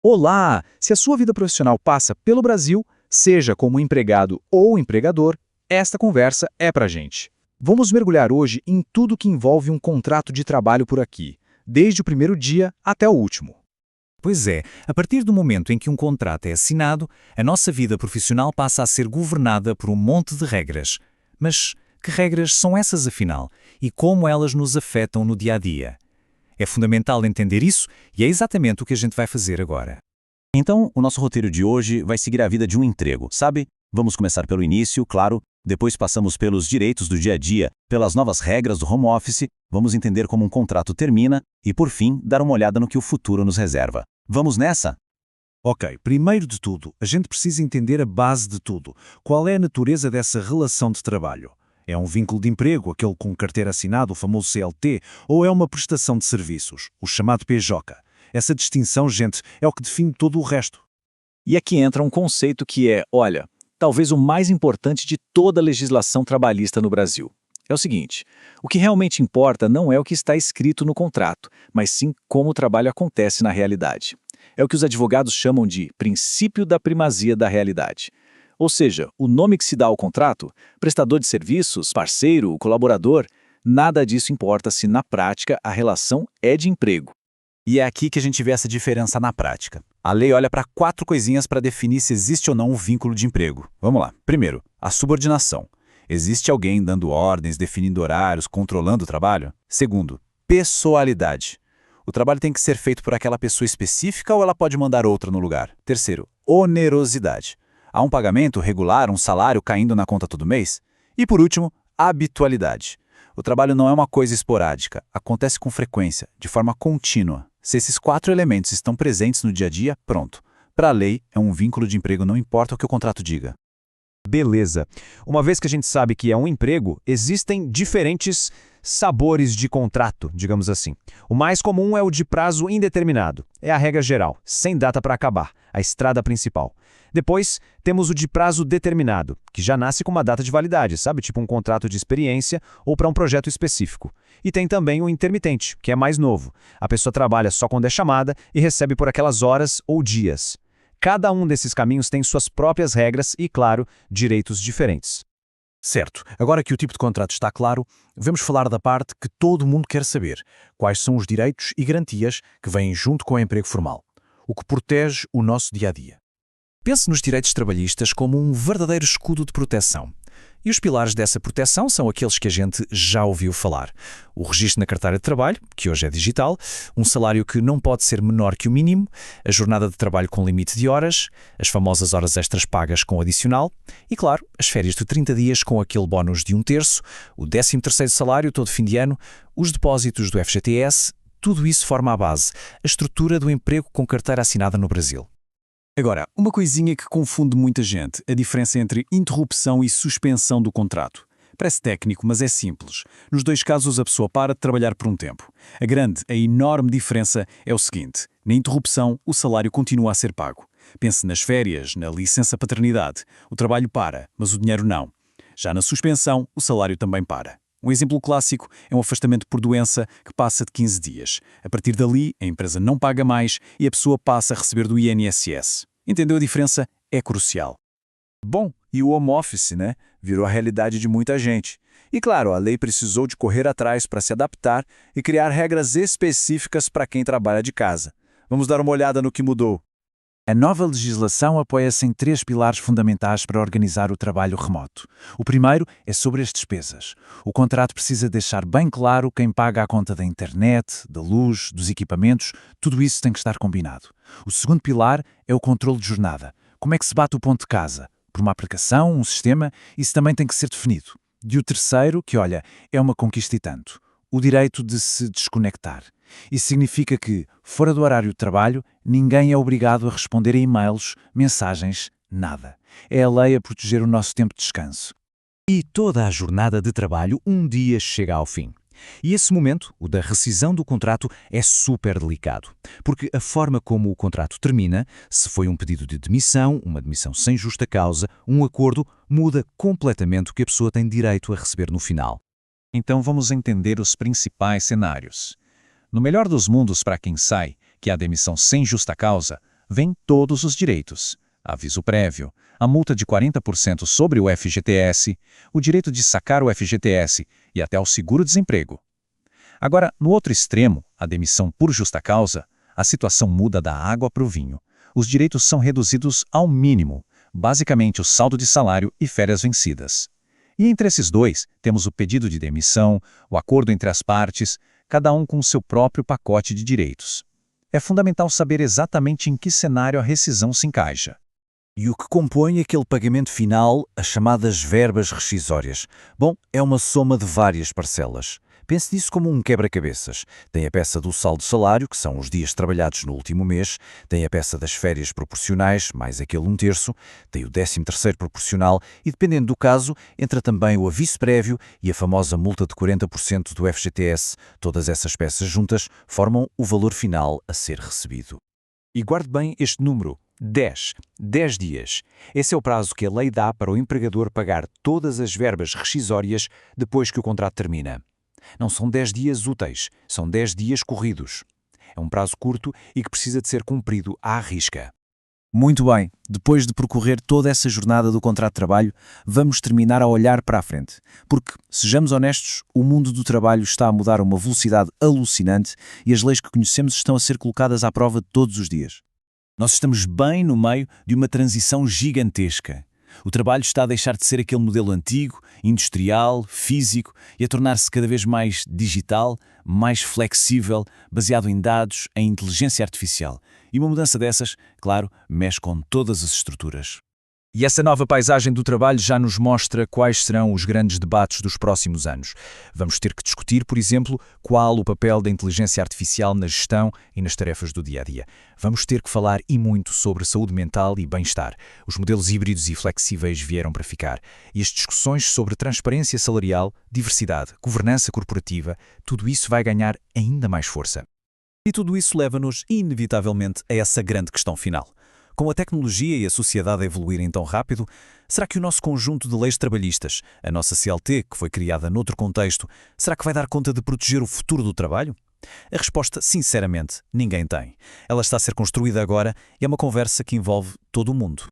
Olá! Se a sua vida profissional passa pelo Brasil, seja como empregado ou empregador, esta conversa é pra gente. Vamos mergulhar hoje em tudo que envolve um contrato de trabalho por aqui, desde o primeiro dia até o último. Pois é, a partir do momento em que um contrato é assinado, a nossa vida profissional passa a ser governada por um monte de regras. Mas que regras são essas afinal? E como elas nos afetam no dia a dia? É fundamental entender isso e é exatamente o que a gente vai fazer agora. Então, o nosso roteiro de hoje vai seguir a vida de um emprego, sabe? Vamos começar pelo início, claro, depois passamos pelos direitos do dia a dia, pelas novas regras do home office, vamos entender como um contrato termina e, por fim, dar uma olhada no que o futuro nos reserva. Vamos nessa? Ok, primeiro de tudo, a gente precisa entender a base de tudo. Qual é a natureza dessa relação de trabalho? É um vínculo de emprego, aquele com carteira assinada, o famoso CLT, ou é uma prestação de serviços, o chamado PJ? Essa distinção, gente, é o que define todo o resto. E aqui entra um conceito que é, olha, talvez o mais importante de toda a legislação trabalhista no Brasil. É o seguinte, o que realmente importa não é o que está escrito no contrato, mas sim como o trabalho acontece na realidade. É o que os advogados chamam de princípio da primazia da realidade. Ou seja, o nome que se dá ao contrato, prestador de serviços, parceiro, colaborador, nada disso importa se na prática a relação é de emprego. E é aqui que a gente vê essa diferença na prática. A lei olha para 4 coisinhas para definir se existe ou não um vínculo de emprego. Vamos lá. Primeiro, a subordinação. Existe alguém dando ordens, definindo horários, controlando o trabalho? Segundo, pessoalidade. O trabalho tem que ser feito por aquela pessoa específica ou ela pode mandar outra no lugar? Terceiro, onerosidade. Há um pagamento regular, um salário caindo na conta todo mês? E por último, habitualidade. O trabalho não é uma coisa esporádica, acontece com frequência, de forma contínua. Se esses 4 elementos estão presentes no dia a dia, pronto. Para a lei, é um vínculo de emprego, não importa o que o contrato diga. Beleza. Uma vez que a gente sabe que é um emprego, existem diferentes sabores de contrato, digamos assim. O mais comum é o de prazo indeterminado. É a regra geral, sem data para acabar, a estrada principal. Depois, temos o de prazo determinado, que já nasce com uma data de validade, sabe? Tipo um contrato de experiência ou para um projeto específico. E tem também o intermitente, que é mais novo. A pessoa trabalha só quando é chamada e recebe por aquelas horas ou dias. Cada um desses caminhos tem suas próprias regras e, claro, direitos diferentes. Certo, agora que o tipo de contrato está claro, vamos falar da parte que todo mundo quer saber. Quais são os direitos e garantias que vêm junto com o emprego formal? O que protege o nosso dia-a-dia? Pense nos direitos trabalhistas como um verdadeiro escudo de proteção. E os pilares dessa proteção são aqueles que a gente já ouviu falar. O registro na carteira de trabalho, que hoje é digital, um salário que não pode ser menor que o mínimo, a jornada de trabalho com limite de horas, as famosas horas extras pagas com adicional e, claro, as férias de 30 dias com aquele bónus de 1/3, o 13º salário todo fim de ano, os depósitos do FGTS, tudo isso forma a base, a estrutura do emprego com carteira assinada no Brasil. Agora, uma coisinha que confunde muita gente, a diferença entre interrupção e suspensão do contrato. Parece técnico, mas é simples. Nos 2 casos, a pessoa para de trabalhar por um tempo. A enorme diferença é o seguinte: na interrupção, o salário continua a ser pago. Pense nas férias, na licença paternidade. O trabalho para, mas o dinheiro não. Já na suspensão, o salário também para. Um exemplo clássico é um afastamento por doença que passa de 15 dias. A partir dali, a empresa não paga mais e a pessoa passa a receber do INSS. Entendeu a diferença? É crucial. Bom, e o home office, né? Virou a realidade de muita gente. E claro, a lei precisou de correr atrás para se adaptar e criar regras específicas para quem trabalha de casa. Vamos dar uma olhada no que mudou. A nova legislação apoia-se em 3 pilares fundamentais para organizar o trabalho remoto. O primeiro é sobre as despesas. O contrato precisa deixar bem claro quem paga a conta da internet, da luz, dos equipamentos, tudo isso tem que estar combinado. O segundo pilar é o controle de jornada. Como é que se bate o ponto de casa? Por uma aplicação, um sistema, isso também tem que ser definido. E o terceiro, que olha, é uma conquista e tanto. O direito de se desconectar. Isso significa que, fora do horário de trabalho, ninguém é obrigado a responder a e-mails, mensagens, nada. É a lei a proteger o nosso tempo de descanso. E toda a jornada de trabalho um dia chega ao fim. E esse momento, o da rescisão do contrato, é super delicado, porque a forma como o contrato termina, se foi um pedido de demissão, uma demissão sem justa causa, um acordo, muda completamente o que a pessoa tem direito a receber no final. Então vamos entender os principais cenários. No melhor dos mundos para quem sai, que é a demissão sem justa causa, vêm todos os direitos: aviso prévio, a multa de 40% sobre o FGTS, o direito de sacar o FGTS e até o seguro-desemprego. Agora, no outro extremo, a demissão por justa causa, a situação muda da água para o vinho. Os direitos são reduzidos ao mínimo, basicamente o saldo de salário e férias vencidas. E entre esses dois, temos o pedido de demissão, o acordo entre as partes, cada um com o seu próprio pacote de direitos. É fundamental saber exatamente em que cenário a rescisão se encaixa. E o que compõe aquele pagamento final, as chamadas verbas rescisórias? Bom, é uma soma de várias parcelas. Pense nisso como um quebra-cabeças. Tem a peça do saldo de salário, que são os dias trabalhados no último mês, tem a peça das férias proporcionais, mais aquele 1/3, tem o 13º proporcional e, dependendo do caso, entra também o aviso prévio e a famosa multa de 40% do FGTS. Todas essas peças juntas formam o valor final a ser recebido. E guarde bem este número: 10. 10 dias. Esse é o prazo que a lei dá para o empregador pagar todas as verbas rescisórias depois que o contrato termina. Não são 10 dias úteis, são 10 dias corridos. É um prazo curto e que precisa de ser cumprido à risca. Muito bem, depois de percorrer toda essa jornada do contrato de trabalho, vamos terminar a olhar para a frente. Porque, sejamos honestos, o mundo do trabalho está a mudar a uma velocidade alucinante e as leis que conhecemos estão a ser colocadas à prova todos os dias. Nós estamos bem no meio de uma transição gigantesca. O trabalho está a deixar de ser aquele modelo antigo, industrial, físico e a tornar-se cada vez mais digital, mais flexível, baseado em dados, em inteligência artificial. E uma mudança dessas, claro, mexe com todas as estruturas. E essa nova paisagem do trabalho já nos mostra quais serão os grandes debates dos próximos anos. Vamos ter que discutir, por exemplo, qual o papel da inteligência artificial na gestão e nas tarefas do dia-a-dia. Vamos ter que falar e muito sobre saúde mental e bem-estar. Os modelos híbridos e flexíveis vieram para ficar. E as discussões sobre transparência salarial, diversidade, governança corporativa, tudo isso vai ganhar ainda mais força. E tudo isso leva-nos, inevitavelmente, a essa grande questão final. Com a tecnologia e a sociedade a evoluírem tão rápido, será que o nosso conjunto de leis trabalhistas, a nossa CLT, que foi criada noutro contexto, será que vai dar conta de proteger o futuro do trabalho? A resposta, sinceramente, ninguém tem. Ela está a ser construída agora e é uma conversa que envolve todo o mundo.